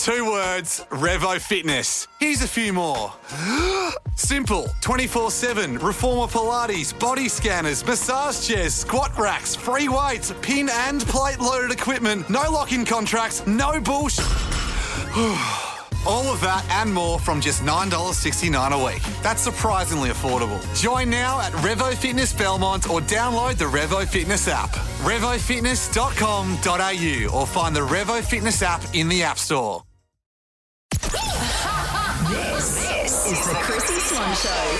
2 words, Revo Fitness. Here's a few more. Simple, 24/7, reformer Pilates, body scanners, massage chairs, squat racks, free weights, pin and plate loaded equipment, no lock-in contracts, no bullshit. All of that and more from just $9.69 a week. That's surprisingly affordable. Join now at Revo Fitness Belmont or download the Revo Fitness app. RevoFitness.com.au or find the Revo Fitness app in the App Store. This is the Chrissy Swan Show.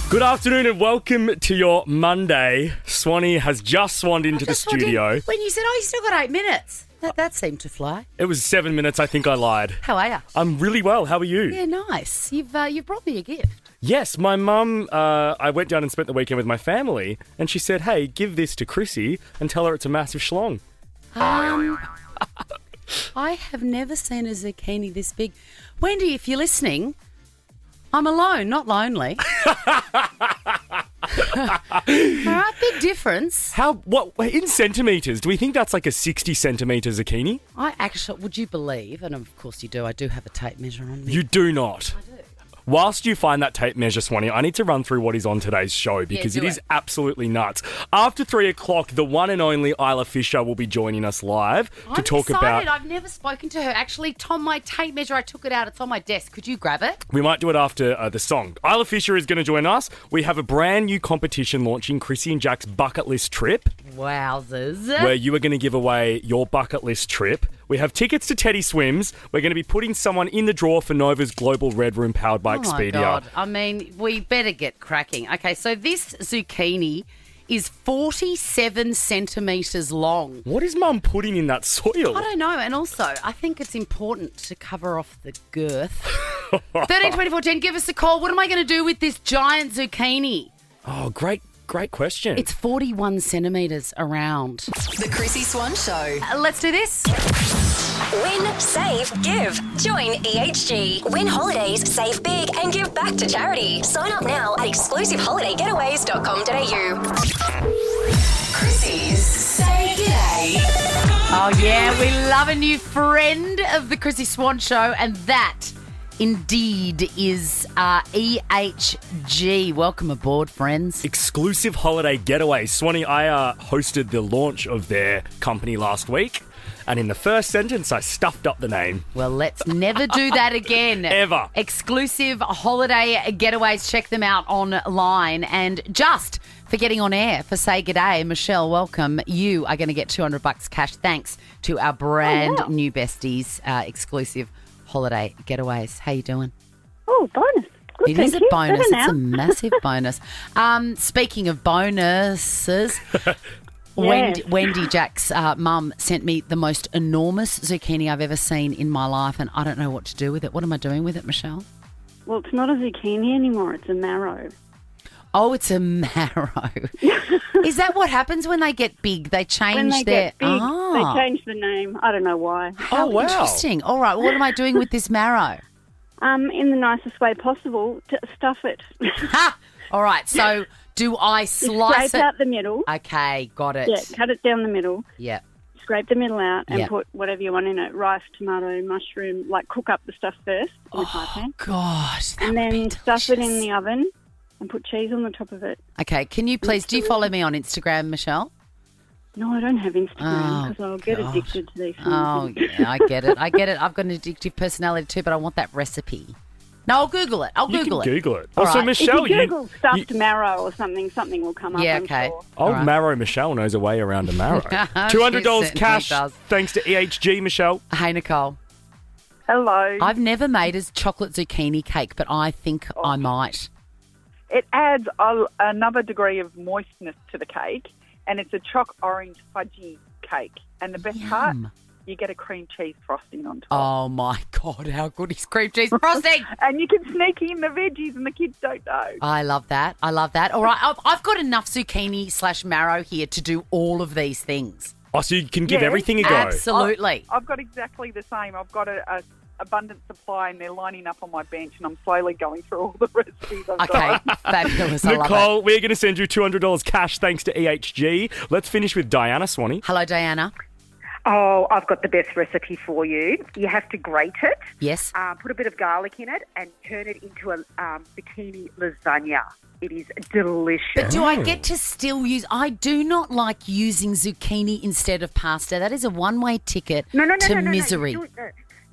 Good afternoon and welcome to your Monday. Swanee has just swanned into the studio. When you said, you still got 8 minutes. That seemed to fly. It was 7 minutes, I think I lied. How are you? I'm really well, how are you? Yeah, nice. You've brought me a gift. Yes, my mum, I went down and spent the weekend with my family and she said, hey, give this to Chrissy and tell her it's a massive schlong. I have never seen a zucchini this big. Wendy, if you're listening, I'm alone, not lonely. All right, big difference. What, in centimetres, do we think that's like a 60 centimetre zucchini? I actually, would you believe, and of course you do, I do have a tape measure on me. You do not. I do. Whilst you find that tape measure, Swanee, I need to run through what is on today's show because it is absolutely nuts. After 3 o'clock, the one and only Isla Fisher will be joining us live to talk about... I've never spoken to her. Actually, Tom, my tape measure, I took it out. It's on my desk. Could you grab it? We might do it after the song. Isla Fisher is going to join us. We have a brand new competition launching, Chrissy and Jack's bucket list trip. Wowzers. Where you are going to give away your bucket list trip. We have tickets to Teddy Swims. We're going to be putting someone in the draw for Nova's Global Red Room powered by Expedia. Oh, my God. I mean, we better get cracking. Okay, so this zucchini is 47 centimetres long. What is Mum putting in that soil? I don't know. And also, I think it's important to cover off the girth. 13 24 10, give us a call. What am I going to do with this giant zucchini? Oh, great question. It's 41 centimetres around. The Chrissy Swan Show. Let's do this. Win, save, give. Join EHG. Win holidays, save big, and give back to charity. Sign up now at exclusiveholidayGetaways.com.au. Chrissy's Say G'day. Oh, yeah, we love a new friend of the Chrissy Swan Show, and that indeed is EHG. Welcome aboard, friends. Exclusive holiday getaway. Swanee, I hosted the launch of their company last week, and in the first sentence, I stuffed up the name. Well, let's never do that again. Ever. Exclusive holiday getaways. Check them out online. And just for getting on air for Say G'day, Michelle, welcome. You are going to get $200 cash thanks to our brand new besties, exclusive holiday getaways. How you doing? Oh, bonus. Good, it is a bonus. Better It's now. a massive bonus. Speaking of bonuses, Yes. Wendy, Jack's mum, sent me the most enormous zucchini I've ever seen in my life, and I don't know what to do with it. What am I doing with it, Michelle? Well, it's not a zucchini anymore. It's a marrow. Oh, it's a marrow. Is that what happens when they get big? They change When they their... get big, they change the name. I don't know why. How wow. interesting. All right, what am I doing with this marrow? In the nicest way possible, to stuff it. Ha! All right, so do I slice Scrape it? out the middle. Okay, got it. Yeah, cut it down the middle. Yeah. Scrape the middle out and Yep. put whatever you want in it. Rice, tomato, mushroom. Like, cook up the stuff first in the fry pan. Gosh, that And would be then stuff it in delicious. the oven and put cheese on the top of it. Okay, can you please, do you follow me on Instagram, Michelle? No, I don't have Instagram because I'll get gosh. addicted to these things. Oh, yeah, I get it. I've got an addictive personality too, but I want that recipe. No, I'll Google it. You can Google it. All Also, right. Michelle, If you Google stuffed marrow or something will come up, Yeah, I'm okay. sure. Old All right. Marrow Michelle knows a way around a marrow. She $200 certainly cash does. thanks to EHG, Michelle. Hey, Nicole. Hello. I've never made a chocolate zucchini cake, but I think I might. It adds another degree of moistness to the cake, and it's a choc orange fudgy cake. And the best part, Yum. you get a cream cheese frosting on top. Oh, my God, how good is cream cheese frosting? And you can sneak in the veggies and the kids don't know. I love that. I love that. All right, I've got enough zucchini/marrow here to do all of these things. Oh, so you can give Yeah. everything a go. Absolutely. I've got exactly the same. I've got a abundant supply, and they're lining up on my bench, and I'm slowly going through all the recipes I've Okay, got. fabulous. I love it. Nicole, we're going to send you $200 cash thanks to EHG. Let's finish with Diana, Swanee. Hello, Diana. Oh, I've got the best recipe for you. You have to grate it. Yes. Put a bit of garlic in it and turn it into a bikini lasagna. It is delicious. But do I get to still use... I do not like using zucchini instead of pasta. That is a one-way ticket to misery.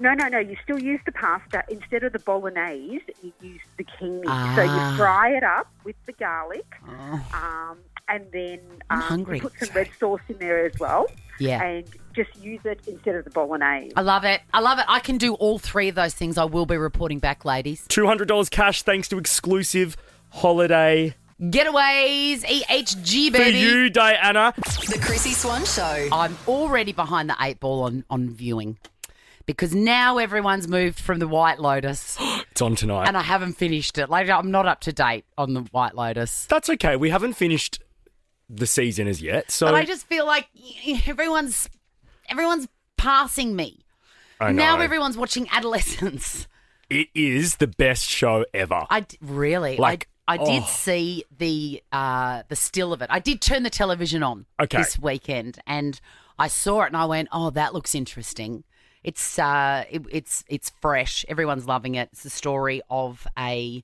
No. You still use the pasta. Instead of the bolognese, you use zucchini. So you fry it up with the garlic. And then I'm hungry. You put some red sauce in there as well. Yeah. And just use it instead of the bolognese. I love it. I can do all three of those things. I will be reporting back, ladies. $200 cash thanks to exclusive holiday Getaways, EHG, baby. for you, Diana. The Chrissy Swan Show. I'm already behind the 8 ball on viewing because now everyone's moved from the White Lotus. It's on tonight. And I haven't finished it. Like, I'm not up to date on the White Lotus. That's okay. We haven't finished the season as yet. So But I just feel like everyone's passing me. I know. Now everyone's watching Adolescence. It is the best show ever. Really? Like, I did see the still of it. I did turn the television on this weekend, and I saw it, and I went, "Oh, that looks interesting." It's fresh. Everyone's loving it. It's the story of a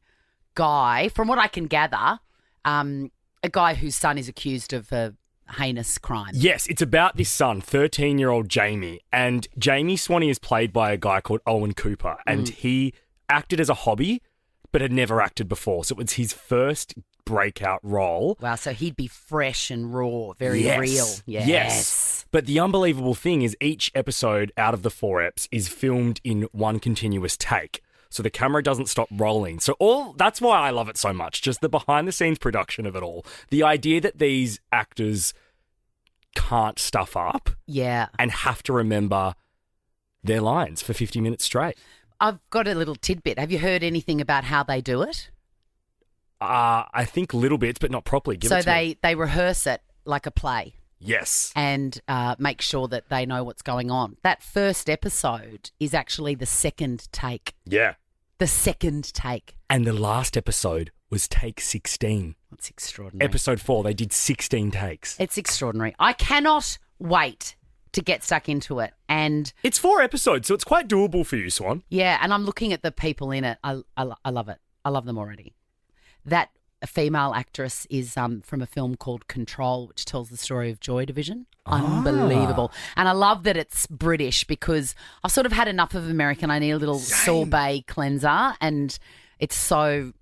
guy, from what I can gather, a guy whose son is accused of a heinous crime. Yes, it's about this son, 13-year-old Jamie, and Jamie Swanee is played by a guy called Owen Cooper, and he acted as a hobby, but had never acted before. So it was his first breakout role. Wow, so he'd be fresh and raw, very real. Yes. But the unbelievable thing is each episode out of the 4 eps is filmed in one continuous take. So the camera doesn't stop rolling. So that's why I love it so much, just the behind-the-scenes production of it all. The idea that these actors can't stuff up and have to remember their lines for 50 minutes straight. I've got a little tidbit. Have you heard anything about how they do it? I think little bits, but not properly. Give it to me. They rehearse it like a play. Yes. And make sure that they know what's going on. That first episode is actually the second take. Yeah. The second take. And the last episode was take 16. That's extraordinary. Episode 4, they did 16 takes. It's extraordinary. I cannot wait to get stuck into it. And it's 4 episodes, so it's quite doable for you, Swan. Yeah, and I'm looking at the people in it. I love it. I love them already. That female actress is from a film called Control, which tells the story of Joy Division. Unbelievable. And I love that it's British because I've sort of had enough of American. I need a little sorbet cleanser, and it's so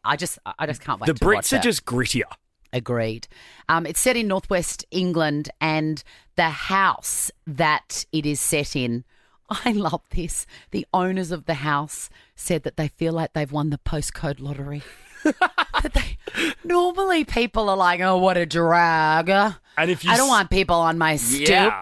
I just can't wait to watch it. The Brits are just grittier. Agreed. It's set in northwest England, and the house that it is set in, I love this. The owners of the house said that they feel like they've won the postcode lottery. Normally people are like, oh, what a drag. And if I don't want people on my stoop,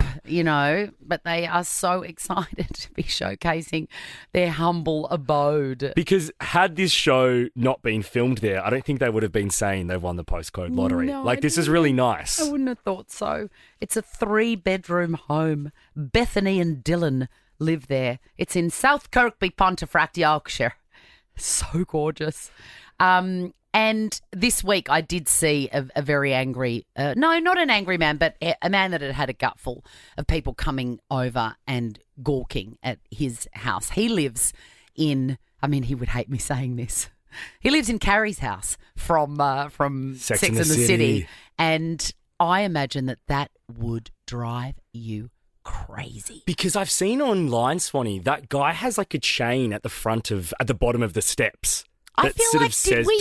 but they are so excited to be showcasing their humble abode. Because had this show not been filmed there, I don't think they would have been saying they've won the postcode lottery. No, this is really nice. I wouldn't have thought so. It's a 3-bedroom home. Bethany and Dylan live there. It's in South Kirkby, Pontefract, Yorkshire. So gorgeous. And this week I did see a very angry, no, not an angry man, but a man that had a gutful of people coming over and gawking at his house. He lives in, he would hate me saying this. He lives in Carrie's house from Sex and the City. And I imagine that would drive you crazy. Because I've seen online, Swanee, that guy has like a chain at the bottom of the steps. I feel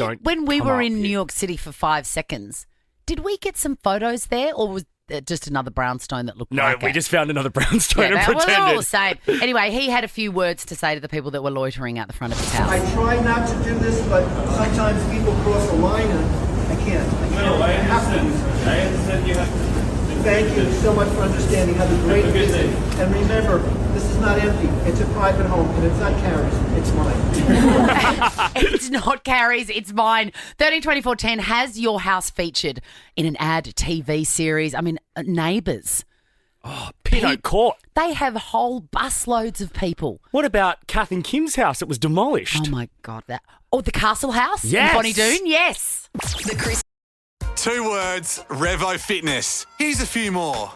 like when we were in New York City for 5 seconds, did we get some photos there, or was it just another brownstone that looked like it? No, we just found another brownstone and pretended. Well, they're all the same. Anyway, he had a few words to say to the people that were loitering out the front of his house. I try not to do this, but sometimes people cross a line and I can't. I understand you have to. Thank you so much for understanding. Have a great visit. And remember, this is not empty. It's a private home, and it's not Carrie's. It's mine. It's not Carrie's. It's mine. 132410 has your house featured in an ad TV series. Neighbours. Oh, Pinot Court. They have whole busloads of people. What about Kath and Kim's house that was demolished? Oh, my God. The Castle House? Yes. In Bonnie Doon? Yes. The Chris 2 words, Revo Fitness. Here's a few more.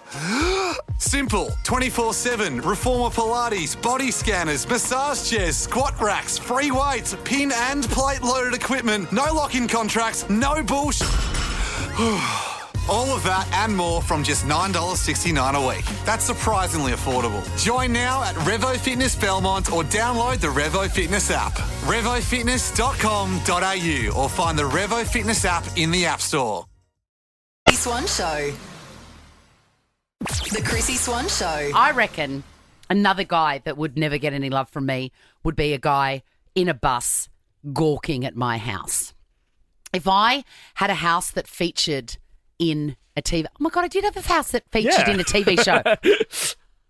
Simple, 24/7, reformer Pilates, body scanners, massage chairs, squat racks, free weights, pin and plate loaded equipment, no lock-in contracts, no bullshit. All of that and more from just $9.69 a week. That's surprisingly affordable. Join now at Revo Fitness Belmont or download the Revo Fitness app. RevoFitness.com.au or find the Revo Fitness app in the App Store. Swan Show. The Chrissy Swan Show. I reckon another guy that would never get any love from me would be a guy in a bus gawking at my house. If I had a house that featured in a TV... Oh, my God, I did have a house that featured in a TV show.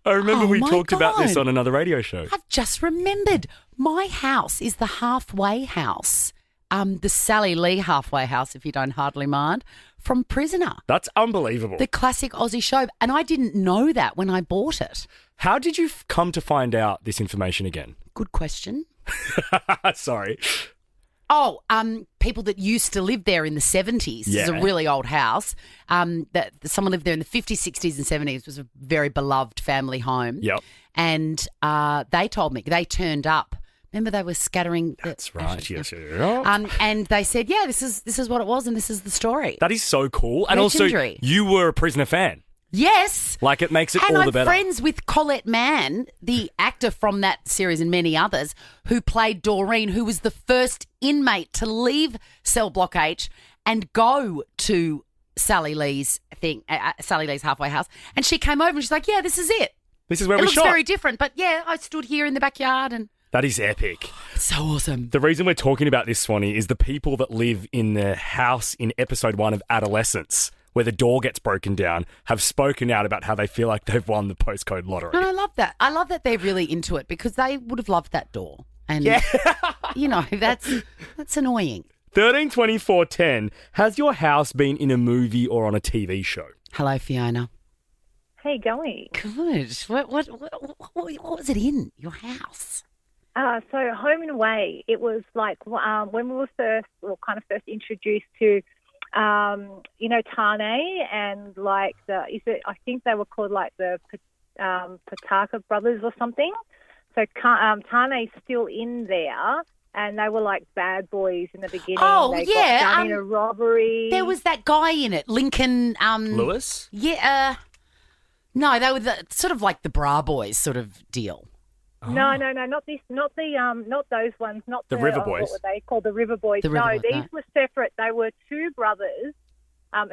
I remember we my talked about this God. on another radio show. I've just remembered. My house is the halfway house, the Sally Lee halfway house, if you don't hardly mind, from Prisoner. That's unbelievable. The classic Aussie show. And I didn't know that when I bought it. How did you come to find out this information again? Good question. Sorry. Oh, people that used to live there in the 70s. Yeah. It's a really old house. That someone lived there in the 50s, 60s and 70s. It was a very beloved family home. Yep. And they told me, they turned up. Remember they were scattering. That's right, yes. Yeah. And they said, yeah, this is what it was and this is the story. That is so cool. And Legendary. also, you were a Prisoner fan. Yes. Like, it makes it and all I'm the better. friends with Colette Mann, the actor from that series and many others, who played Doreen, who was the first inmate to leave Cell Block H and go to Sally Lee's Sally Lee's halfway house. And she came over and she's like, yeah, this is it. This is where It we looks shot. very different, but yeah, I stood here in the backyard and... That is epic. So awesome. The reason we're talking about this, Swanee, is the people that live in the house in episode 1 of Adolescence, where the door gets broken down, have spoken out about how they feel like they've won the postcode lottery. And I love that. I love that they're really into it because they would have loved that door. And, you know, that's annoying. 13 24 10. Has your house been in a movie or on a TV show? Hello, Fiona. How you going? Good. What was it in your house? So Home and Away, it was like when we were first introduced to, Tane and like I think they were called like the Pataka brothers or something. So Tane's still in there. And they were like bad boys in the beginning. Oh, they yeah. got done in a robbery. There was that guy in it, Lincoln. Lewis? Yeah. No, they were sort of like the Bra Boys sort of deal. No, not this, not those ones, not The River Boys. What were they called? The River Boys. The River Boys, these no. were separate. They were two brothers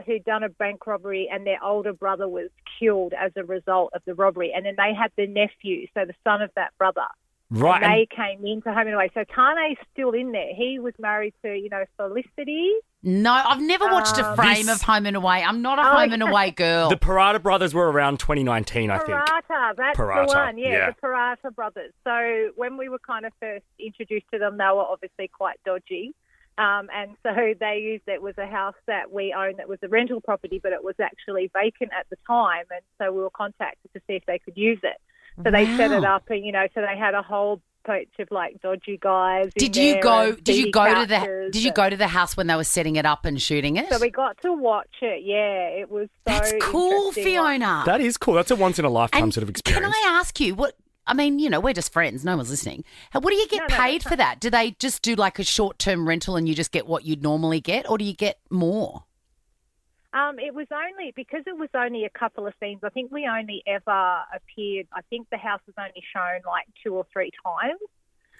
who'd done a bank robbery, and their older brother was killed as a result of the robbery. And then they had the nephew, so the son of that brother. Right. And they came into Home and Away. So Tane's still in there. He was married to, Felicity. No, I've never watched a frame of Home and Away. I'm not a Home and Away girl. The Parata brothers were around 2019, I think. Parata, that's Parata, the one. yeah. The Parata brothers. So when we were kind of first introduced to them, they were obviously quite dodgy. And so they used it was a house that we owned that was a rental property, but it was actually vacant at the time. And so we were contacted to see if they could use it. So they set it up, and so they had a whole bunch of like dodgy guys. Did you go to the house when they were setting it up and shooting it? So we got to watch it. Yeah, it was so. That's cool, interesting. Fiona. That is cool. That's a once in a lifetime sort of experience. Can I ask you what? I mean, we're just friends. No one's listening. What do you get paid for that? Do they just do like a short-term rental and you just get what you'd normally get, or do you get more? It was only a couple of scenes. I think we only ever appeared. I think the house was only shown like 2 or 3 times.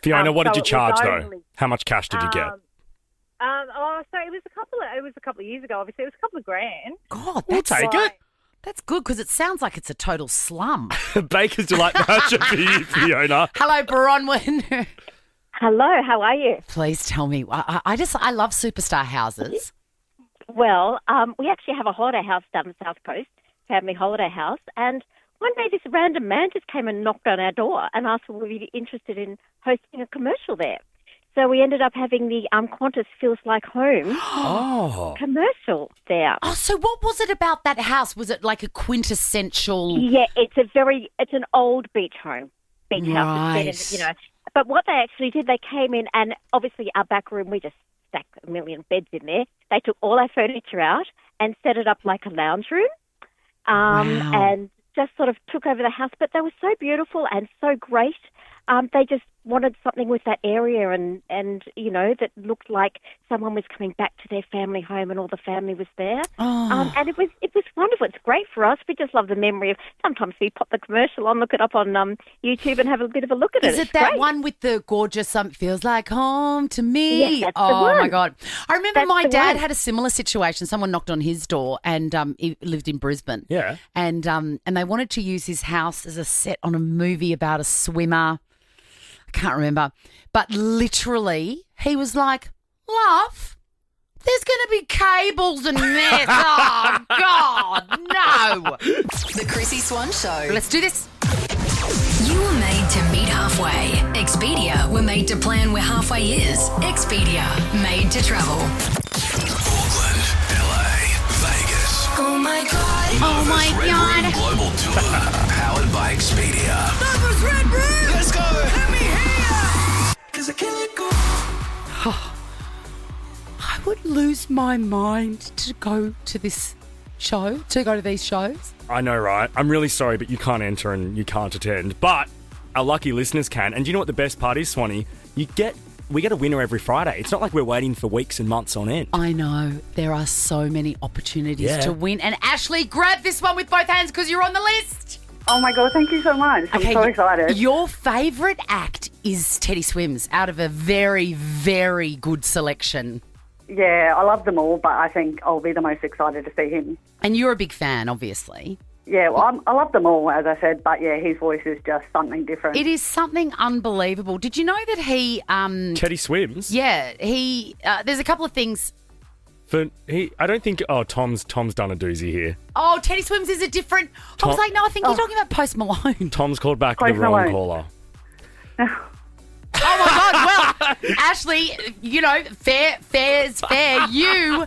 Fiona, what did so you it charge was though? only- How much cash did you get? So it was a couple of years ago. Obviously, it was a couple of grand. God, We'll take it. That's good because it sounds like it's a total slum. Baker's Delight voucher for you, Fiona. Hello, Bronwyn. Hello, how are you? Please tell me. I love superstar houses. Well, we actually have a holiday house down the South Coast, family holiday house, and one day this random man just came and knocked on our door and asked if we'd be interested in hosting a commercial there. So we ended up having the Qantas Feels Like Home commercial there. Oh, so what was it about that house? Was it like a quintessential? Yeah, it's an old beach home, beach house. It's set in, But what they actually did, they came in and obviously our back room, we just stacked a million beds in there. They took all our furniture out and set it up like a lounge room. And just sort of took over the house. But they were so beautiful and so great. They just wanted something with that area and you know, that looked like someone was coming back to their family home and all the family was there. And it was wonderful. It's great for us. We just love the memory of, sometimes we pop the commercial on, look it up on YouTube and have a bit of a look at it. Is it it's that great. one with the gorgeous, feels like home to me? Yes, that's the oh, one. my God. I remember That's my the dad one. had a similar situation. Someone knocked on his door and he lived in Brisbane. Yeah. And they wanted to use his house as a set on a movie about a swimmer. I can't remember. But literally, he was like, love, there's going to be cables in this. Oh, God, no. The Chrissy Swan Show. Let's do this. You were made to meet halfway. Expedia were made to plan where halfway is. Expedia, made to travel. Auckland, LA, Vegas. Oh my God. Oh my Red God. Room Global Tour, powered by Expedia. Novus Red Room. Let's go. Let me hear ya. 'Cause I can't go. I would lose my mind to go to this show, to go to these shows. I know, right? I'm really sorry, but you can't enter and you can't attend. But our lucky listeners can. And do you know what the best part is, Swanee? We get a winner every Friday. It's not like we're waiting for weeks and months on end. I know. There are so many opportunities Yeah. to win. And Ashley, grab this one with both hands because you're on the list. Oh my God, thank you so much. I'm so excited. Your favourite act is Teddy Swims out of a very, very good selection. Yeah, I love them all, but I think I'll be the most excited to see him. And you're a big fan, obviously. Yeah, well, I love them all, as I said, but yeah, his voice is just something different. It is something unbelievable. Did you know that he... Teddy Swims? Yeah, he... there's a couple of things... I don't think... Oh, Tom's done a doozy here. Oh, Teddy Swims is a different... I was like, no, I think you're talking about Post Malone. Tom's called back Post the wrong Malone. caller. Oh, my God. Well, Ashley, you know, fair's fair. You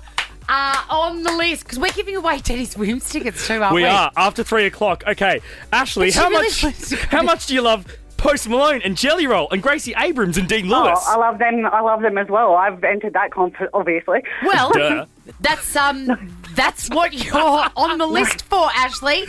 are on the list because we're giving away Teddy Swims tickets too, aren't we? We are, after 3 o'clock. Okay, Ashley, But she really how much do you love Post Malone and Jelly Roll and Gracie Abrams and Dean Lewis? Oh, I love them. I love them as well. I've entered that concert, obviously. Well, Duh. that's what you're on the list for, Ashley.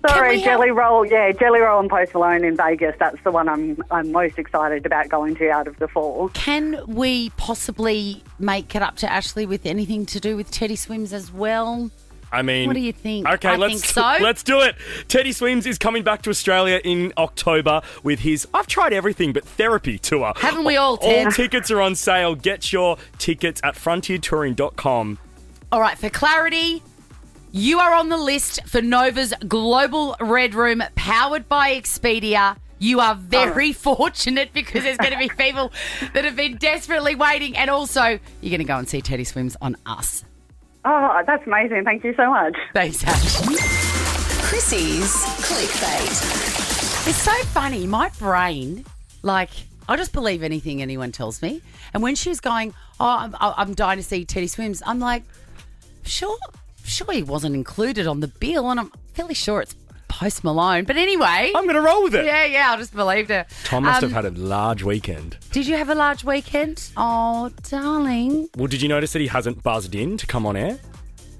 Sorry, Jelly Roll. Yeah, Jelly Roll and Post Malone in Vegas. That's the one I'm most excited about going to out of the four. Can we possibly make it up to Ashley with anything to do with Teddy Swims as well? I mean, what do you think? Okay, I let's think so. Let's do it. Teddy Swims is coming back to Australia in October with his I've tried everything but therapy tour. Haven't we all, Ted? All tickets are on sale. Get your tickets at frontiertouring.com. All right, for clarity, you are on the list for Nova's Global Red Room, powered by Expedia. You are very fortunate because there's going to be people that have been desperately waiting. And also, you're going to go and see Teddy Swims on us. Oh, that's amazing. Thank you so much. Thanks, Ash. Chrissy's Clickbait. It's so funny. My brain, I'll just believe anything anyone tells me. And when she was going, I'm dying to see Teddy Swims, I'm like, sure he wasn't included on the bill. And I'm fairly sure it's Post Malone. But anyway. I'm going to roll with it. Yeah, I just believed her. Tom must have had a large weekend. Did you have a large weekend? Oh, darling. Well, did you notice that he hasn't buzzed in to come on air?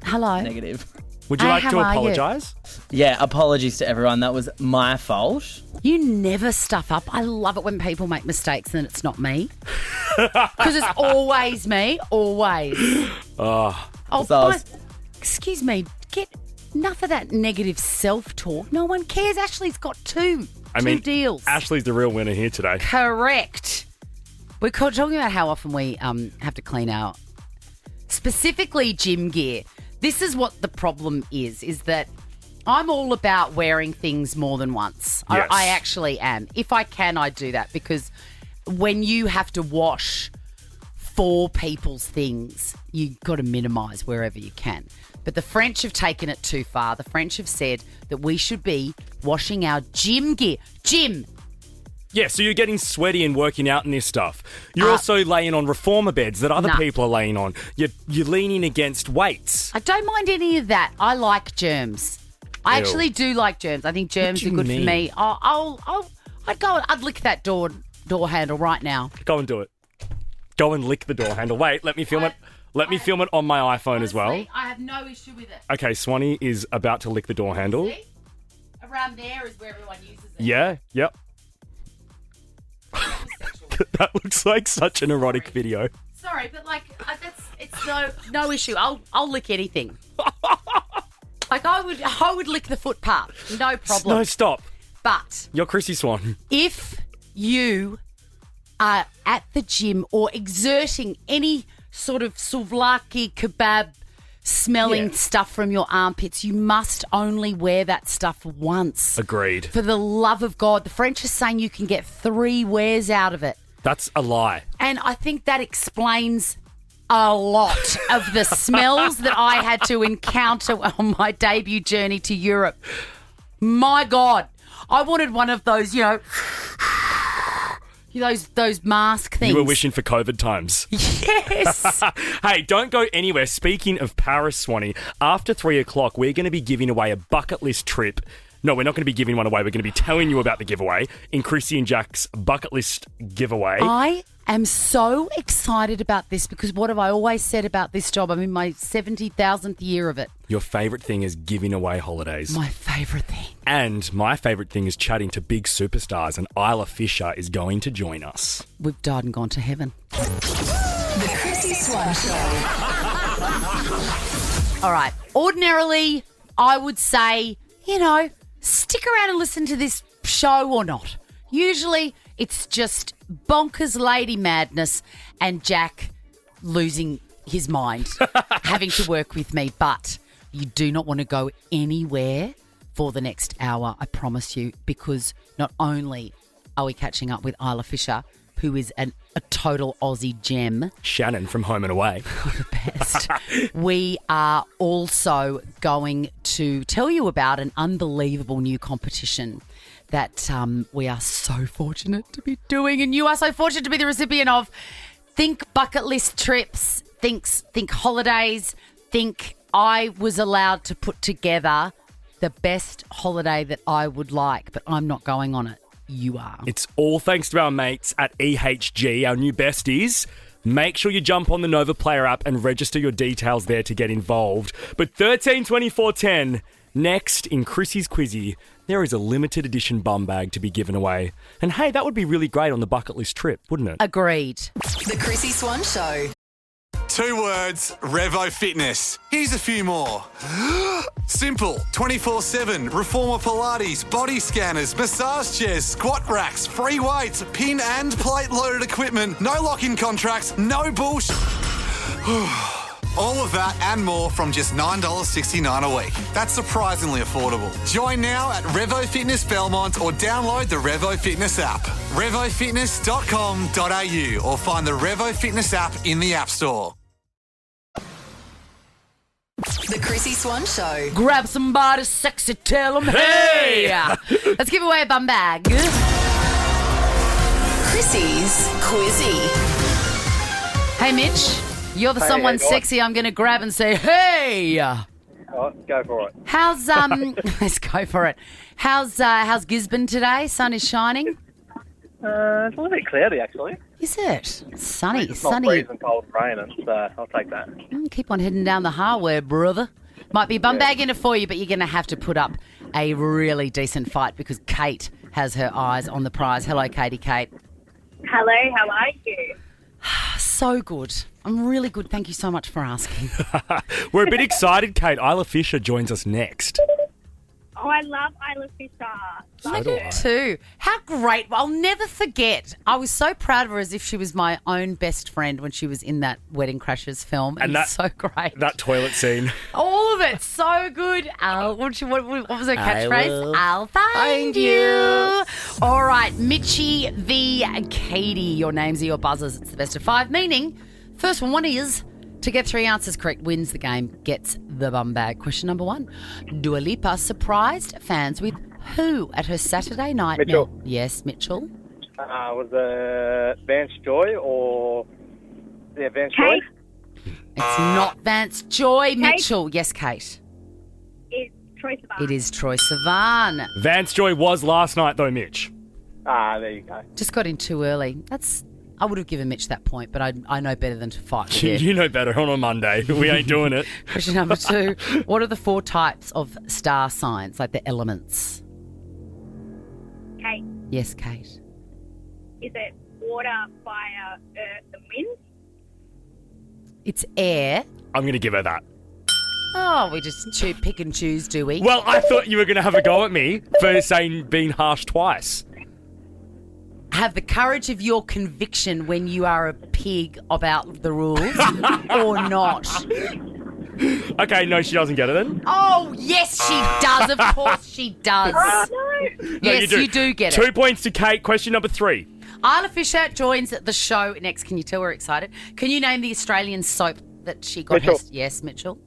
Hello. Negative. Would you Hey, like how to are you? apologise? Yeah, apologies to everyone. That was my fault. You never stuff up. I love it when people make mistakes and it's not me. Because it's always me. Always. Oh. Excuse me. Get enough of that negative self-talk. No one cares. Ashley's got two deals. Ashley's the real winner here today. Correct. We're talking about how often we have to clean our, specifically gym gear. This is what the problem is that I'm all about wearing things more than once. Yes. I actually am. If I can, I do that because when you have to wash 4 people's things, you got to minimise wherever you can. But the French have taken it too far. The French have said that we should be washing our gym gear. Gym. Yeah, so you're getting sweaty and working out in this stuff. You're also laying on reformer beds that other people are laying on. You're leaning against weights. I don't mind any of that. I like germs. I Ew. actually do like germs. I think germs do are you good mean? for me. I'd lick that door handle right now. Go and do it. Go and lick the door handle. Wait, let me film it. Let me film it on my iPhone as well. I have no issue with it. Okay, Swanee is about to lick the door handle. See? Around there is where everyone uses it. Yeah, yep. That looks like such an erotic video. Sorry, but it's no issue. I'll lick anything. Like I would lick the foot part, no problem. No, stop. But You're Chrissy Swan. if you are at the gym or exerting any sort of souvlaki kebab smelling stuff from your armpits, you must only wear that stuff once. Agreed. For the love of God, the French are saying you can get 3 wears out of it. That's a lie. And I think that explains a lot of the smells that I had to encounter on my debut journey to Europe. My God, I wanted one of those, those mask things. You were wishing for COVID times. Yes. Hey, don't go anywhere. Speaking of Paris, Swanee, after 3 o'clock, we're going to be giving away a bucket list trip. No, we're not going to be giving one away. We're going to be telling you about the giveaway in Chrissy and Jack's bucket list giveaway. I am so excited about this because what have I always said about this job? I'm in my 70,000th year of it. Your favourite thing is giving away holidays. My favourite thing. And my favourite thing is chatting to big superstars, and Isla Fisher is going to join us. We've died and gone to heaven. The Chrissy Swan Show. All right. Ordinarily, I would say, stick around and listen to this show or not. Usually, it's just bonkers lady madness and Jack losing his mind, having to work with me. But you do not want to go anywhere for the next hour, I promise you, because not only are we catching up with Isla Fisher, who is a total Aussie gem. Shannon from Home and Away. The best. We are also going to tell you about an unbelievable new competition that we are so fortunate to be doing, and you are so fortunate to be the recipient of. Think bucket list trips, think holidays, think I was allowed to put together the best holiday that I would like, but I'm not going on it. You are. It's all thanks to our mates at EHG, our new besties. Make sure you jump on the Nova Player app and register your details there to get involved. But 13-24-10, next in Chrissy's Quizzy, there is a limited edition bum bag to be given away. And hey, that would be really great on the bucket list trip, wouldn't it? Agreed. The Chrissy Swan Show. 2 words, Revo Fitness. Here's a few more. Simple, 24/7, Reformer Pilates, body scanners, massage chairs, squat racks, free weights, pin and plate loaded equipment, no lock-in contracts, no bullshit. All of that and more from just $9.69 a week. That's surprisingly affordable. Join now at Revo Fitness Belmont or download the Revo Fitness app. RevoFitness.com.au or find the Revo Fitness app in the App Store. The Chrissy Swan Show. Grab somebody sexy, tell them, hey! Let's give away a bum bag. Chrissy's Quizzy. Hey, Mitch, you're the Hey, someone how you going? sexy I'm going to grab and say, hey! Oh, go for it. How's, let's go for it. How's Gisborne today? Sun is shining? It's a little bit cloudy, actually. Is it? Sunny, It's not sunny. freezing cold and raining, so I'll take that. Keep on heading down the highway, brother. Might be bum bagging it for you, but you're going to have to put up a really decent fight because Kate has her eyes on the prize. Hello, Katie Kate. Hello, how are you? So good. I'm really good. Thank you so much for asking. We're a bit excited, Kate. Isla Fisher joins us next. Oh, I love Isla Fisher. I do too. How great. I'll never forget. I was so proud of her as if she was my own best friend when she was in that Wedding Crashers film. And It was so great. That toilet scene. All of it. So good. What was her catchphrase? will I'll find you. All right. Mitchie v. Katie. Your names are your buzzers. It's the best of 5, meaning first one is to get 3 answers correct wins the game, gets the bum bag. Question number 1. Dua Lipa surprised fans with who at her Saturday night? Mitchell. Yes, Mitchell. Was it Vance Joy or... Yeah, Vance Joy? It's not Vance Joy, Mitchell. Yes, Kate. It's Troy Sivan. It is Troy Sivan. Vance Joy was last night, though, Mitch. There you go. Just got in too early. I would have given Mitch that point, but I know better than to fight with you. You know better on a Monday. We ain't doing it. Question number 2. What are the 4 types of star signs, like the elements? Kate, Yes, Kate. is it water, fire, earth, and wind? It's air. I'm going to give her that. Oh, we just pick and choose, do we? Well, I thought you were going to have a go at me for saying being harsh twice. Have the courage of your conviction when you are a pig about the rules or not? Okay, no, she doesn't get it then. Oh, yes, she does. Of course she does. No, Yes, you do get it. 2 points to Kate. Question number 3. Isla Fisher joins the show next. Can you tell we're excited? Can you name the Australian soap that she got? Mitchell. Yes, Mitchell.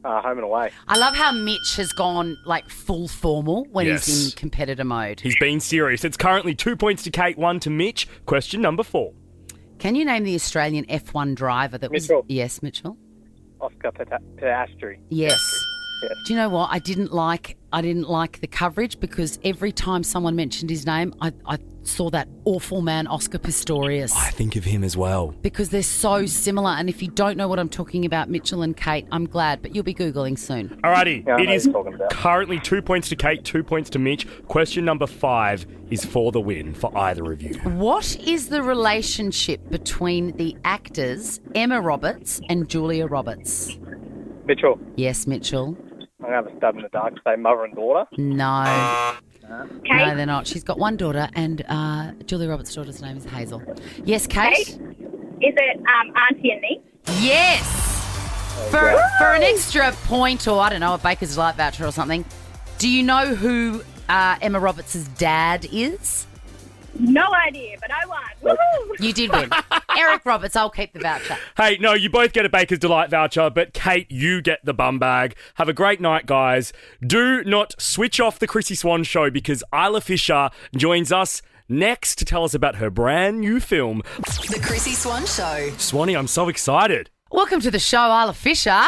Home and away. I love how Mitch has gone like full formal when Yes. he's in competitor mode. He's been serious. It's currently 2 points to Kate, 1 to Mitch. Question number 4. Can you name the Australian F1 driver that Mitchell. was? Yes, Mitchell. Oscar Piastri. Yes. Yes. Do you know what? I didn't like the coverage because every time someone mentioned his name, I saw that awful man Oscar Pistorius. I think of him as well. Because they're so similar, and if you don't know what I'm talking about, Mitchell and Kate, I'm glad, but you'll be Googling soon. Alrighty, Yeah, I it know is what you're talking about. currently 2 points to Kate, 2 points to Mitch. Question number 5 is for the win for either of you. What is the relationship between the actors Emma Roberts and Julia Roberts? Mitchell. Yes, Mitchell. I'm going to have a stab in the dark. Say mother and daughter. No. Kate, No, they're not. She's got one daughter, and Julia Roberts' daughter's name is Hazel. Yes, Kate? Kate, is it Auntie and Nick? Yes! For an extra point, or I don't know, a Baker's Delight voucher or something, do you know who Emma Roberts' dad is? No idea, but I won. Woohoo! You did win. Eric Roberts, I'll keep the voucher. Hey, no, you both get a Baker's Delight voucher, but Kate, you get the bum bag. Have a great night, guys. Do not switch off the Chrissy Swan show because Isla Fisher joins us next to tell us about her brand new film. The Chrissy Swan Show. Swanee, I'm so excited. Welcome to the show, Isla Fisher.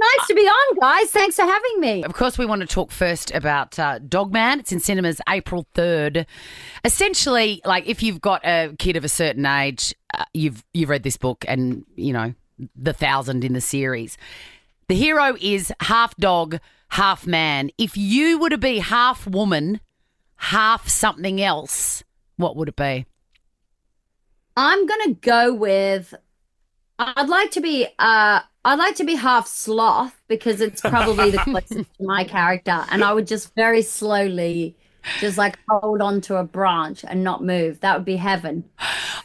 Nice to be on, guys. Thanks for having me. Of course, we want to talk first about Dogman. It's in cinemas April 3rd. Essentially, like if you've got a kid of a certain age, you've read this book and, you know, the 1,000 in the series. The hero is half dog, half man. If you were to be half woman, half something else, what would it be? I'm gonna go with. I'd like to be half sloth because it's probably the closest to my character, and I would just very slowly, just like hold on to a branch and not move. That would be heaven.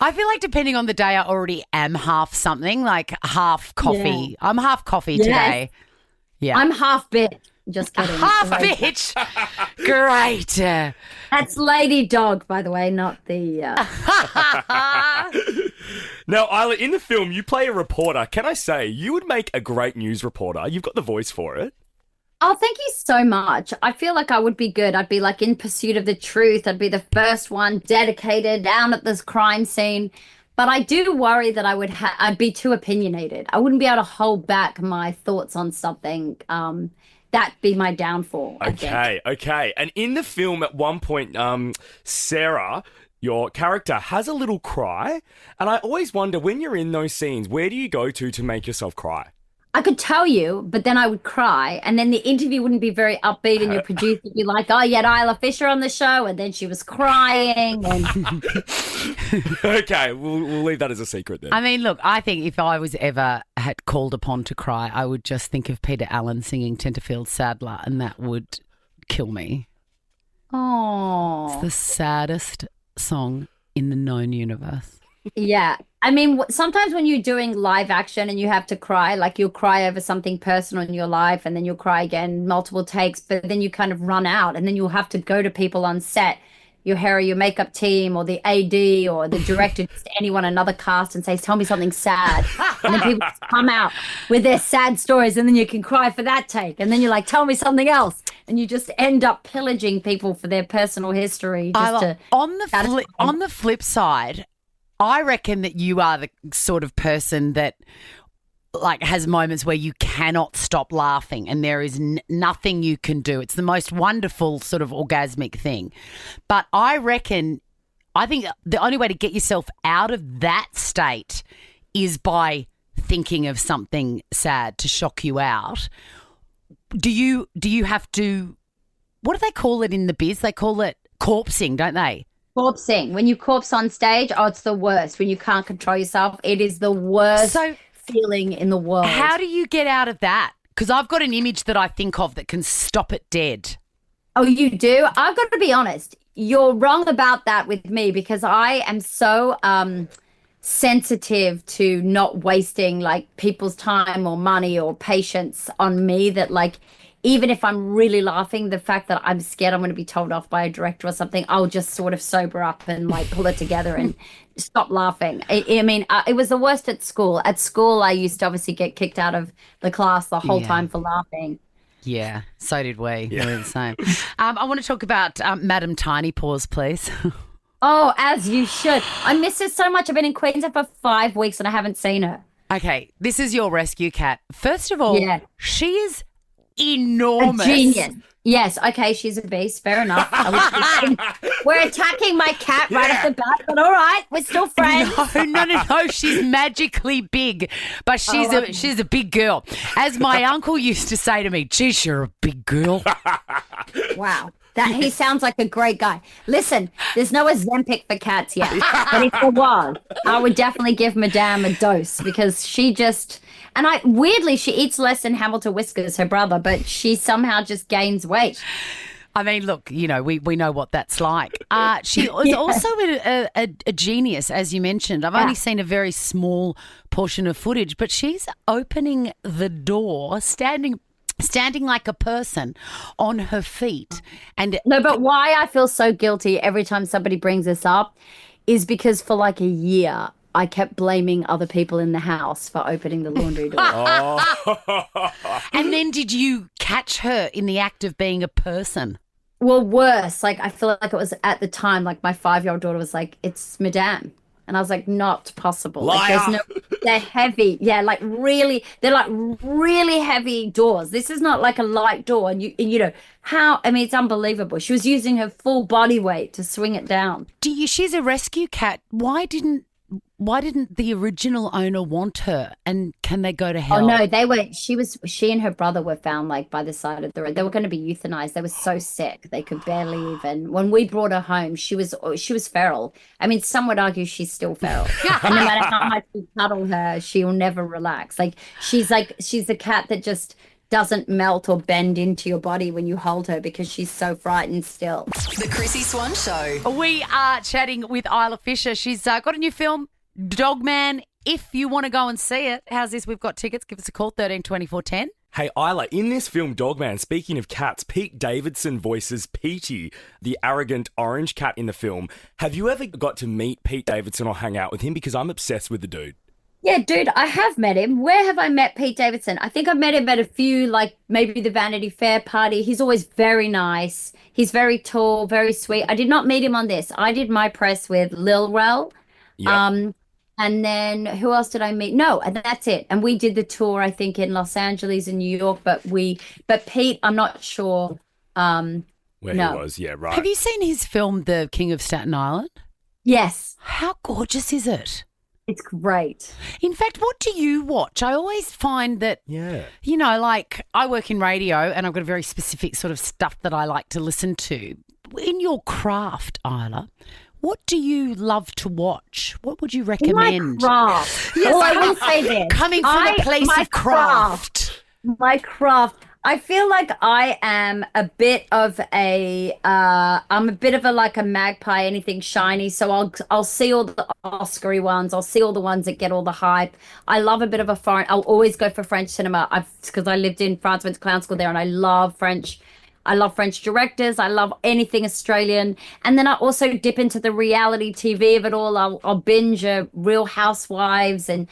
I feel like depending on the day, I already am half something, like half coffee. Yeah. I'm half coffee Yes. today. Yeah, I'm half bitch. Just kidding. half Right. bitch. Great. That's Lady Dog, by the way, not the. Now, Isla, in the film, you play a reporter. Can I say, you would make a great news reporter. You've got the voice for it. Oh, thank you so much. I feel like I would be good. I'd be like in pursuit of the truth. I'd be the first one dedicated down at this crime scene. But I do worry that I'd be too opinionated. I wouldn't be able to hold back my thoughts on something. That'd be my downfall. I think. Okay. And in the film, at one point, Sarah, your character, has a little cry. And I always wonder, when you're in those scenes, where do you go to make yourself cry? I could tell you, but then I would cry, and then the interview wouldn't be very upbeat, and your producer would be like, "Oh, you had Isla Fisher on the show," and then she was crying. And Okay, we'll leave that as a secret then. I mean, look, I think if I was ever had called upon to cry, I would just think of Peter Allen singing Tenterfield Sadler, and that would kill me. oh, It's the saddest song in the known universe. yeah. I mean, sometimes when you're doing live action and you have to cry, like you'll cry over something personal in your life, and then you'll cry again, multiple takes, but then you kind of run out, and then you'll have to go to people on set, your hair or your makeup team or the AD or the director, just anyone, another cast, and say, "Tell me something sad." And then people just come out with their sad stories, and then you can cry for that take. And then you're like, "Tell me something else." And you just end up pillaging people for their personal history. On the flip side, I reckon that you are the sort of person that like has moments where you cannot stop laughing and there is nothing you can do. It's the most wonderful sort of orgasmic thing. But I reckon I think the only way to get yourself out of that state is by thinking of something sad to shock you out. Do you have to, what do they call it in the biz? They call it corpsing, don't they? Corpsing. When you corpse on stage, it's the worst. When you can't control yourself, it is the worst feeling in the world. How do you get out of that? Because I've got an image that I think of that can stop it dead. Oh, you do? I've got to be honest. You're wrong about that with me because I am so sensitive to not wasting like people's time or money or patience on me that like even if I'm really laughing, the fact that I'm scared I'm going to be told off by a director or something, I'll just sort of sober up and like pull it together and stop laughing. I mean, it was the worst at school. At school, I used to obviously get kicked out of the class the whole time for laughing. Yeah, so did we. Yeah. We were the same. I want to talk about Madam Tiny Paws, please. Oh, as you should. I miss her so much. I've been in Queensland for 5 weeks and I haven't seen her. Okay, this is your rescue cat. First of all, she is enormous. A genius. Yes, okay, she's a beast. Fair enough. We're attacking my cat right off the bat, but all right, we're still friends. No. She's magically big, but she's a big girl. As my uncle used to say to me, geez, you're a big girl. Wow. He sounds like a great guy. Listen, there's no Ozempic for cats yet, but if there was, I would definitely give Madame a dose because she just... And weirdly, she eats less than Hamilton Whiskers, her brother, but she somehow just gains weight. I mean, look, we know what that's like. She was also a genius, as you mentioned. I've only seen a very small portion of footage, but she's opening the door, standing like a person on her feet. And no, but why I feel so guilty every time somebody brings this up is because for like a year, I kept blaming other people in the house for opening the laundry door. And then did you catch her in the act of being a person? Well, worse. Like, I feel like it was at the time, like my 5-year-old daughter was like, it's Madame. And I was like, not possible. Liar. Like, they're heavy. Yeah, they're like really heavy doors. This is not like a light door. And you know, it's unbelievable. She was using her full body weight to swing it down. She's a rescue cat. Why didn't the original owner want her? And can they go to hell? Oh no, she and her brother were found like by the side of the road. They were going to be euthanized. They were so sick. They could barely even, when we brought her home, she was feral. I mean, some would argue she's still feral. And no matter how much you cuddle her, she'll never relax. She's the cat that just doesn't melt or bend into your body when you hold her because she's so frightened still. The Chrissy Swan Show. We are chatting with Isla Fisher. She's got a new film, Dogman. If you want to go and see it, how's this? We've got tickets. Give us a call, 132410. Hey, Isla, in this film, Dogman, speaking of cats, Pete Davidson voices Petey, the arrogant orange cat in the film. Have you ever got to meet Pete Davidson or hang out with him? Because I'm obsessed with the dude. Yeah, dude, I have met him. Where have I met Pete Davidson? I think I've met him at a few, like maybe the Vanity Fair party. He's always very nice. He's very tall, very sweet. I did not meet him on this. I did my press with Lil Rel. Yep. And then who else did I meet? No, and that's it. And we did the tour, I think, in Los Angeles and New York. But Pete, I'm not sure. Where he was, yeah, right. Have you seen his film, The King of Staten Island? Yes. How gorgeous is it? It's great. In fact, what do you watch? I always find that, like I work in radio and I've got a very specific sort of stuff that I like to listen to. In your craft, Isla, what do you love to watch? What would you recommend? My craft. Yes, I will say this. Coming from a place of craft. My craft. I feel like I am a bit of a like a magpie, anything shiny. So I'll see all the Oscar-y ones. I'll see all the ones that get all the hype. I love a bit of a foreign. I'll always go for French cinema. Because I lived in France, went to clown school there, and I love French. I love French directors. I love anything Australian. And then I also dip into the reality TV of it all. I'll binge Real Housewives and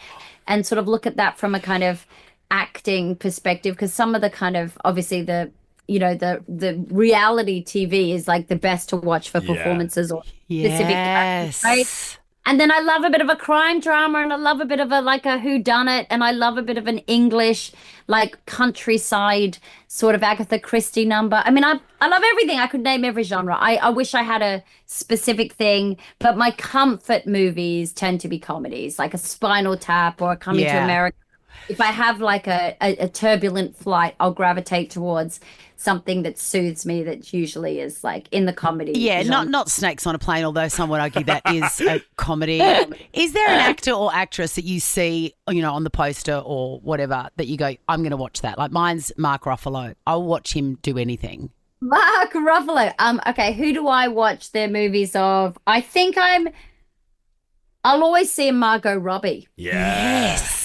sort of look at that from a kind of acting perspective, because some of the kind of obviously the reality TV is like the best to watch for performances or specific characters, right? And then I love a bit of a crime drama, and I love a bit of a whodunit, and I love a bit of an English, like countryside sort of Agatha Christie number. I mean, I love everything. I could name every genre. I wish I had a specific thing, but my comfort movies tend to be comedies, like a Spinal Tap or a Coming to America. If I have like a turbulent flight, I'll gravitate towards something that soothes me, that usually is like in the comedy. Yeah, genre. not Snakes on a Plane, although some would argue that is a comedy. Is there an actor or actress that you see, on the poster or whatever that you go, I'm going to watch that? Like mine's Mark Ruffalo. I'll watch him do anything. Mark Ruffalo. Okay, who do I watch their movies of? I think I'll always see Margot Robbie. Yes.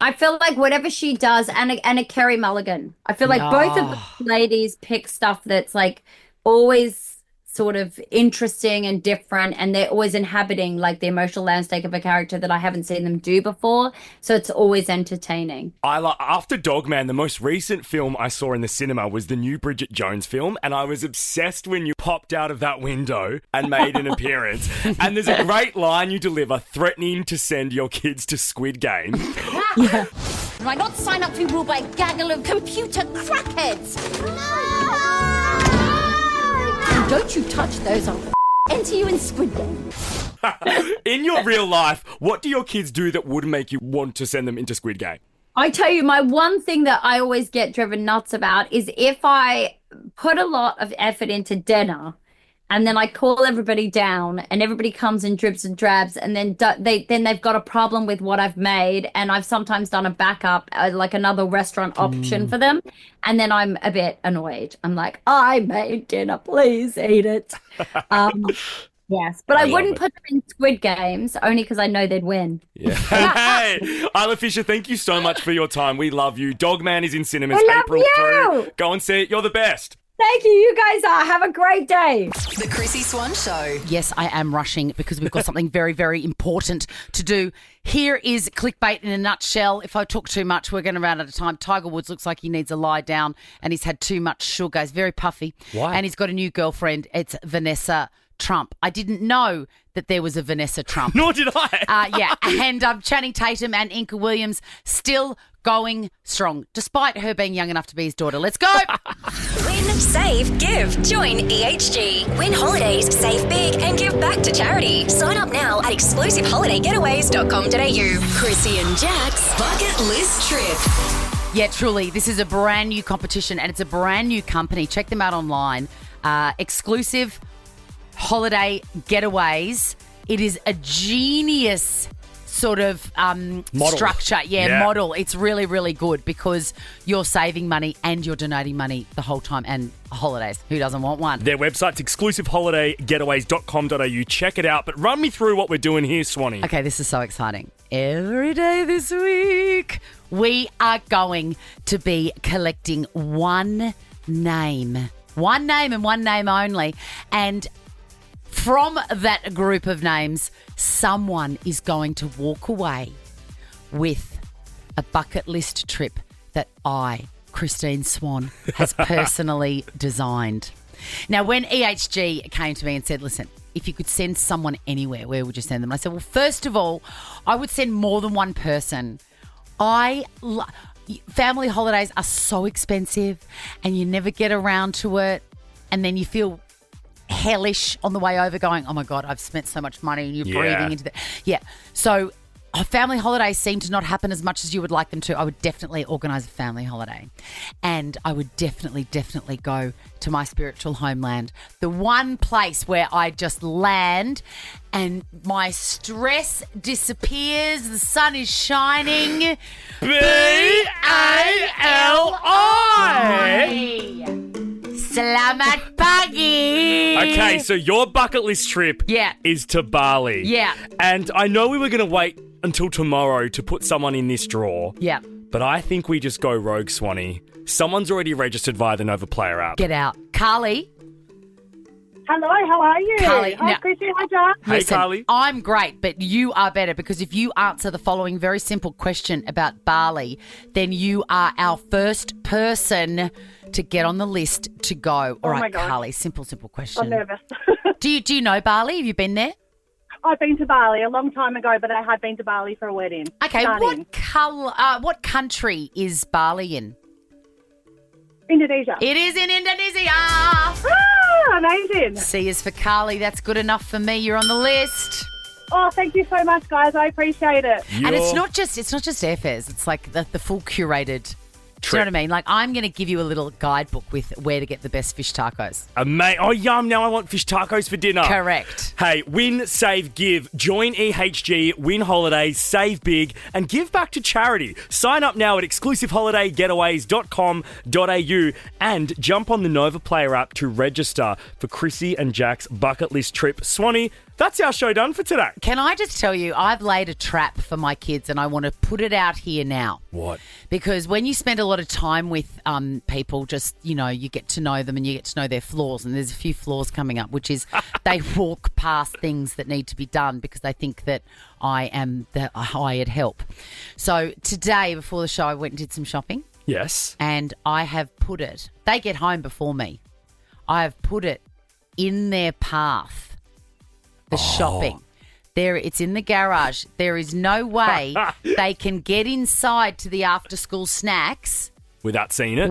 I feel like whatever she does, and a Kerry Mulligan. I feel like both of the ladies pick stuff that's like always sort of interesting and different, and they're always inhabiting like the emotional landscape of a character that I haven't seen them do before. So it's always entertaining. After Dogman, the most recent film I saw in the cinema was the new Bridget Jones film, and I was obsessed when you popped out of that window and made an appearance. And there's a great line you deliver threatening to send your kids to Squid Game. Yeah. Do I not sign up to be ruled by a gaggle of computer crackheads? And don't you touch those, I'll enter you in Squid Game. In your real life, what do your kids do that would make you want to send them into Squid Game? I tell you, my one thing that I always get driven nuts about is if I put a lot of effort into dinner and then I call everybody down and everybody comes in dribs and drabs, and then they've got a problem with what I've made, and I've sometimes done a backup, like another restaurant option for them, and then I'm a bit annoyed. I'm like, I made dinner, please eat it. Yes, but I wouldn't put them in Squid Games only because I know they'd win. Yeah. Hey, Isla Fisher, thank you so much for your time. We love you. Dogman is in cinemas I love April you. through. Go and see it. You're the best. Thank you. You guys are. Have a great day. The Chrissy Swan Show. Yes, I am rushing because we've got something very, very important to do. Here is clickbait in a nutshell. If I talk too much, we're going to run out of time. Tiger Woods looks like he needs a lie down and he's had too much sugar. He's very puffy. Why? And he's got a new girlfriend. It's Vanessa Trump. I didn't know that there was a Vanessa Trump. Nor did I. Yeah, and Channing Tatum and Inca Williams still going strong, despite her being young enough to be his daughter. Let's go. Win, save, give. Join EHG. Win holidays, save big, and give back to charity. Sign up now at exclusiveholidayGetaways.com.au. Chrissy and Jack's Bucket List Trip. Yeah, truly, this is a brand new competition and it's a brand new company. Check them out online. Exclusive Holiday Getaways. It is a genius sort of structure. Model. It's really, really good because you're saving money and you're donating money the whole time, and holidays. Who doesn't want one? Their website's exclusiveholidayGetaways.com.au. Check it out. But run me through what we're doing here, Swanee. Okay, this is so exciting. Every day this week, we are going to be collecting one name and one name only. And from that group of names, someone is going to walk away with a bucket list trip that I, Christine Swan, has personally designed. Now, when EHG came to me and said, listen, if you could send someone anywhere, where would you send them? I said, well, first of all, I would send more than one person. Family holidays are so expensive and you never get around to it, and then you feel hellish on the way over going, oh my God, I've spent so much money, and you're breathing into that. Yeah. So family holidays seem to not happen as much as you would like them to. I would definitely organise a family holiday. And I would definitely go to my spiritual homeland. The one place where I just land and my stress disappears. The sun is shining. B-A-L-I. Selamat pagi. Okay, so your bucket list trip is to Bali. Yeah. And I know we were going to wait until tomorrow to put someone in this draw. Yeah. But I think we just go rogue, Swanee. Someone's already registered via the Nova Player app. Get out. Carly. Hello, how are you? Carly, Hi, now- Chrissy. Hi, Jack. Hey, Listen, Carly. I'm great, but you are better because if you answer the following very simple question about Bali, then you are our first person to get on the list to go. All Oh, my right, God. Carly, simple question. I'm nervous. Do you know Bali? Have you been there? I've been to Bali a long time ago, but I had been to Bali for a wedding. Okay, Stunning. what country is Bali in? Indonesia. It is in Indonesia. Amazing. C is for Carly. That's good enough for me. You're on the list. Oh, thank you so much, guys. I appreciate it. And it's not just airfares. It's like the full curated. Do you know what I mean? Like, I'm going to give you a little guidebook with where to get the best fish tacos. Oh, yum. Now I want fish tacos for dinner. Correct. Hey, win, save, give. Join EHG, win holidays, save big, and give back to charity. Sign up now at exclusiveholidayGetaways.com.au and jump on the Nova Player app to register for Chrissy and Jack's bucket list trip. Swanee, that's our show done for today. Can I just tell you, I've laid a trap for my kids and I want to put it out here now. What? Because when you spend a lot of time with people, just, you get to know them and you get to know their flaws. And there's a few flaws coming up, which is they walk past things that need to be done because they think that I am the hired help. So today, before the show, I went and did some shopping. Yes. And I have put it, they get home before me. I have put it in their path. The shopping. It's in the garage. There is no way they can get inside to the after-school snacks without seeing it.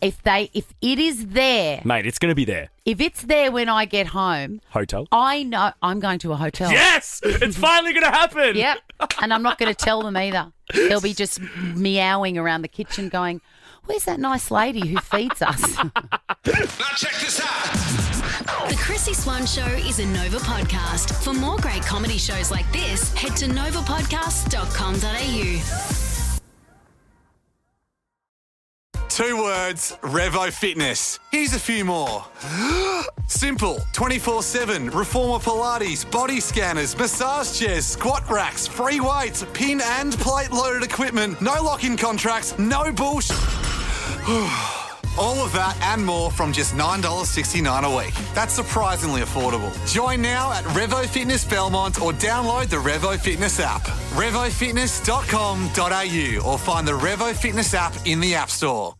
If it is there, mate, it's going to be there. If it's there when I get home, hotel. I know I'm going to a hotel. Yes, it's finally going to happen. Yep, and I'm not going to tell them either. They'll be just meowing around the kitchen, going, "Where's that nice lady who feeds us?" Now check this out. The Chrissy Swan Show is a Nova podcast. For more great comedy shows like this, head to novapodcast.com.au. 2 words, Revo Fitness. Here's a few more. Simple, 24/7, reformer Pilates, body scanners, massage chairs, squat racks, free weights, pin and plate loaded equipment, no lock-in contracts, no bullshit. All of that and more from just $9.69 a week. That's surprisingly affordable. Join now at Revo Fitness Belmont or download the Revo Fitness app. RevoFitness.com.au or find the Revo Fitness app in the App Store.